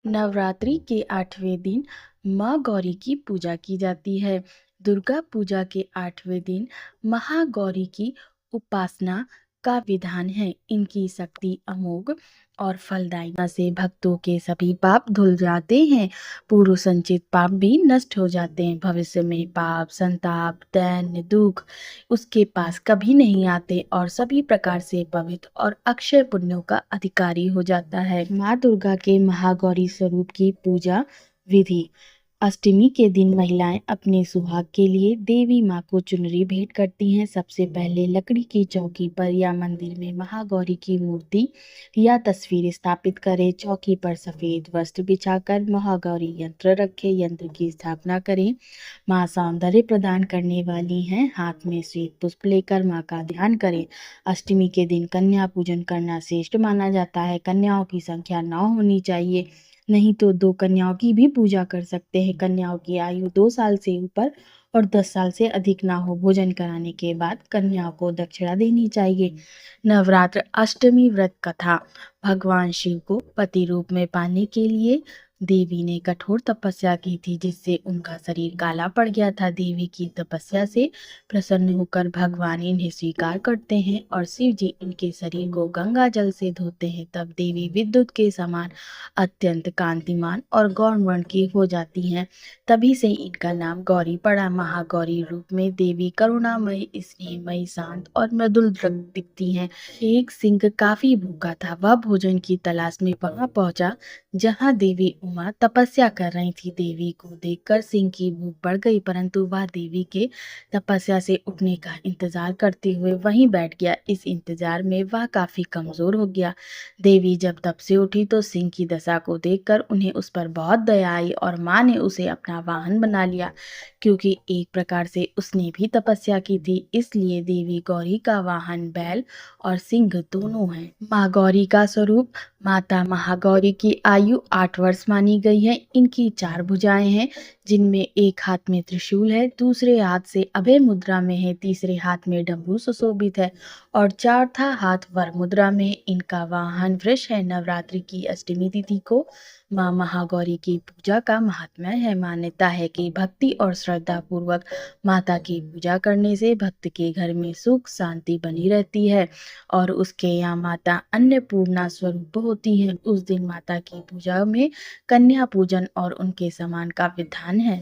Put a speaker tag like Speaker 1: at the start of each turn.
Speaker 1: नवरात्रि के 8वें दिन माँ गौरी की पूजा की जाती है। दुर्गा पूजा के 8वें दिन महागौरी की उपासना का विधान है। इनकी शक्ति अमोघ और फलदायी से भक्तों के सभी पाप धुल जाते हैं। पूर्व संचित पाप भी नष्ट हो जाते हैं। भविष्य में पाप, संताप, दैन्य, दुख उसके पास कभी नहीं आते और सभी प्रकार से पवित्र और अक्षय पुण्यों का अधिकारी हो जाता है। माँ दुर्गा के महागौरी स्वरूप की पूजा विधि। अष्टमी के दिन महिलाएं अपने सुहाग के लिए देवी माँ को चुनरी भेंट करती हैं। सबसे पहले लकड़ी की चौकी पर या मंदिर में महागौरी की मूर्ति या तस्वीर स्थापित करें। चौकी पर सफेद वस्त्र बिछाकर महागौरी यंत्र रखें। यंत्र की स्थापना करें। माँ सौंदर्य प्रदान करने वाली हैं। हाथ में श्वेत पुष्प लेकर माँ का ध्यान करें। अष्टमी के दिन कन्या पूजन करना श्रेष्ठ माना जाता है। कन्याओं की संख्या 9 होनी चाहिए, नहीं तो 2 कन्याओं की भी पूजा कर सकते हैं। कन्याओं की आयु 2 साल से ऊपर और 10 साल से अधिक ना हो। भोजन कराने के बाद कन्याओं को दक्षिणा देनी चाहिए। नवरात्र अष्टमी व्रत कथा। भगवान शिव को पति रूप में पाने के लिए देवी ने कठोर तपस्या की थी, जिससे उनका शरीर काला पड़ गया था। देवी की तपस्या से प्रसन्न होकर भगवान इन्हें स्वीकार करते हैं और शिव जी इनके शरीर को गंगा जल से धोते हैं। तब देवी विद्युत के समान अत्यंत कांतिमान और गौर वर्ण की हो जाती हैं। तभी से इनका नाम गौरी पड़ा। महागौरी रूप में देवी करुणामयी, स्नेहमयी, शांत और मृदुल दिखती हैं। एक सिंह काफी भूखा था। वह भोजन की तलाश में वहां पहुंचा जहां देवी उमा तपस्या कर रही थी। देवी को देखकर सिंह की भूख बढ़ गई, परंतु वह देवी के तपस्या से उठने का इंतजार करते हुए वहीं बैठ गया। इस इंतजार में वह काफी कमजोर हो गया। देवी जब तप से उठी तो सिंह की दशा को देखकर उन्हें उस पर बहुत दया आई और माँ ने उसे अपना वाहन बना लिया, क्योंकि एक प्रकार से उसने भी तपस्या की थी। इसलिए देवी गौरी का वाहन बैल और सिंह दोनों हैं। माँ गौरी का स्वरूप। माता महागौरी की आयु 8 वर्ष मानी गई है। इनकी 4 भुजाएं हैं, जिनमें एक हाथ में त्रिशूल है, दूसरे हाथ से अभय मुद्रा में है, तीसरे हाथ में डमरू सुशोभित है और चौथा हाथ वर मुद्रा में। इनका वाहन वृष है। नवरात्रि की अष्टमी तिथि को माँ महागौरी की पूजा का महात्म्य है। मान्यता है कि भक्ति और श्रद्धा पूर्वक माता की पूजा करने से भक्त के घर में सुख शांति बनी रहती है और उसके यहाँ माता अन्नपूर्णा स्वरूप होती है। उस दिन माता की पूजा में कन्या पूजन और उनके सम्मान का विधान है।